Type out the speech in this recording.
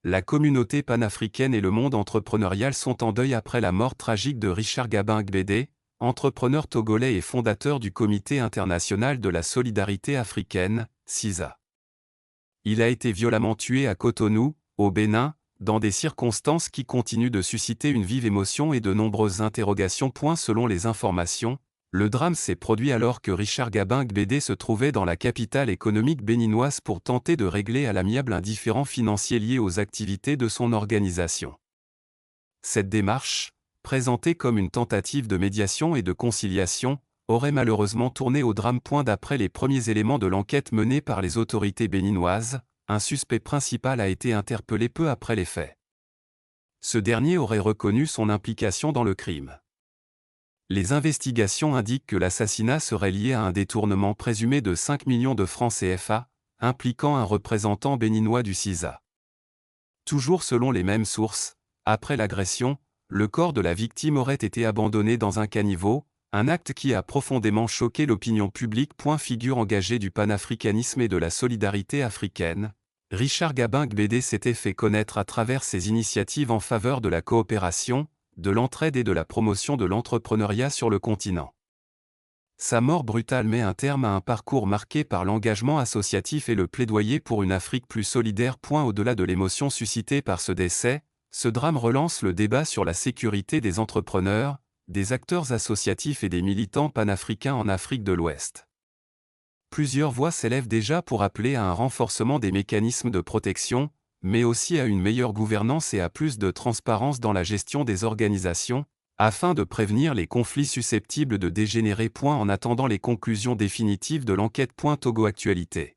La communauté panafricaine et le monde entrepreneurial sont en deuil après la mort tragique de Richard Gabin Gbede, entrepreneur togolais et fondateur du Comité international de la solidarité africaine, CISA. Il a été violemment tué à Cotonou, au Bénin, dans des circonstances qui continuent de susciter une vive émotion et de nombreuses interrogations. Selon les informations, le drame s'est produit alors que Richard Gabin Gbede se trouvait dans la capitale économique béninoise pour tenter de régler à l'amiable un différend financier lié aux activités de son organisation. Cette démarche, présentée comme une tentative de médiation et de conciliation, aurait malheureusement tourné au drame. D'après les premiers éléments de l'enquête menée par les autorités béninoises, un suspect principal a été interpellé peu après les faits. Ce dernier aurait reconnu son implication dans le crime. Les investigations indiquent que l'assassinat serait lié à un détournement présumé de 5 millions de francs CFA, impliquant un représentant béninois du CISA. Toujours selon les mêmes sources, après l'agression, le corps de la victime aurait été abandonné dans un caniveau, un acte qui a profondément choqué l'opinion publique. Figure engagée du panafricanisme et de la solidarité africaine, Richard Gabin Gbede s'était fait connaître à travers ses initiatives en faveur de la coopération, de l'entraide et de la promotion de l'entrepreneuriat sur le continent. Sa mort brutale met un terme à un parcours marqué par l'engagement associatif et le plaidoyer pour une Afrique plus solidaire. Au-delà de l'émotion suscitée par ce décès, ce drame relance le débat sur la sécurité des entrepreneurs, des acteurs associatifs et des militants panafricains en Afrique de l'Ouest. Plusieurs voix s'élèvent déjà pour appeler à un renforcement des mécanismes de protection, mais aussi à une meilleure gouvernance et à plus de transparence dans la gestion des organisations, afin de prévenir les conflits susceptibles de dégénérer. En attendant les conclusions définitives de l'enquête. Togo Actualité.